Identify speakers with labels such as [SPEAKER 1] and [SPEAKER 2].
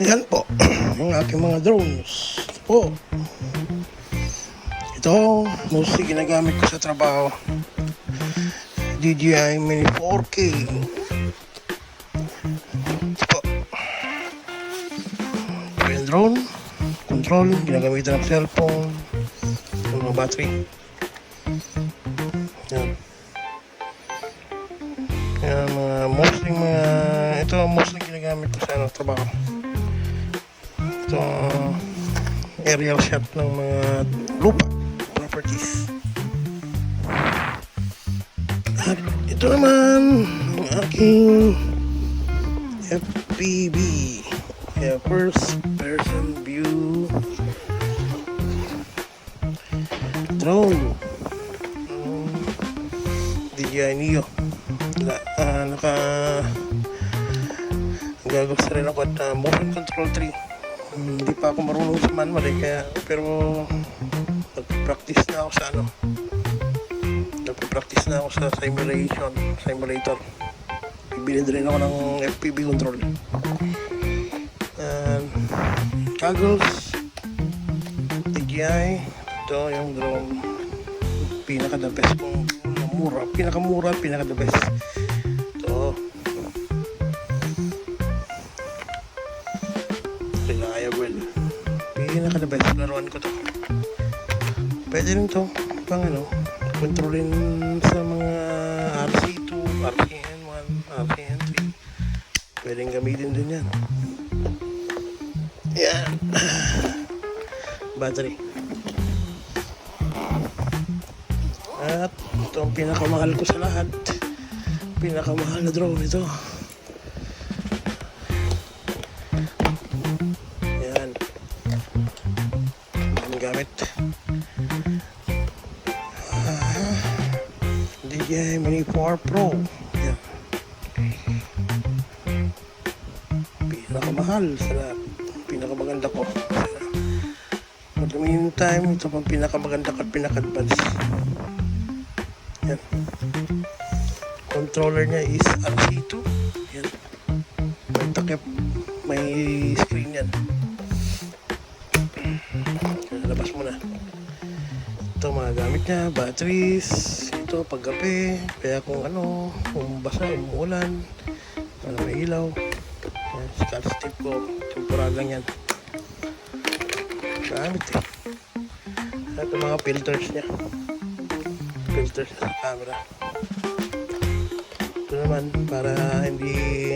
[SPEAKER 1] Yan po, yung aking mga drones. Ito po. Ito, mostly ginagamit ko sa trabaho. DJI Mini 4K. Ito po. Ito yung drone. Control, ginagamitan ng cellphone. Yung mga battery. Yan. Yan, mostly ginagamit ko sa trabaho. Ito, aerial shot ng mga lupa properties. At ito naman ang aking FPV, first person view drone, DJI Neo. Gagawin rin ako at motion control 3. Hindi pa ako marunong sa manual pero nagpa-practice na ako sa simulator. Bibili rin ako ng FPV control. Goggles, DJI. Ito yung drone, pinaka-the best kong pinakamura, pinaka-the best. Ito, reliable, pinaka-the best. Laruan ko to. Pwede rin to pang kontrolin sa mga RC2, RCN1, RCN3. Pwedeng gamitin din yan. Yan. Battery. At ito ang pinakamahal ko sa lahat. Pinakamahal na drone ito. Yan. Ang gamit. DJI Mini 4 Pro. Yan. Pinakamahal sa lahat. Pinakamaganda ko. At the meantime, ito pang pinakamaganda at pinaka-advance. Yan. Controller niya is RC2. Yan. May takip, may screen yan. Labas mo na. Ito mga gamit niya, batteries. Ito paggabi, kaya kung basa, umuulan, may ilaw. Yan, scotch tape ko, temporal lang yan. Gamit At yung mga filters niya. Filters sa camera. Ito naman para hindi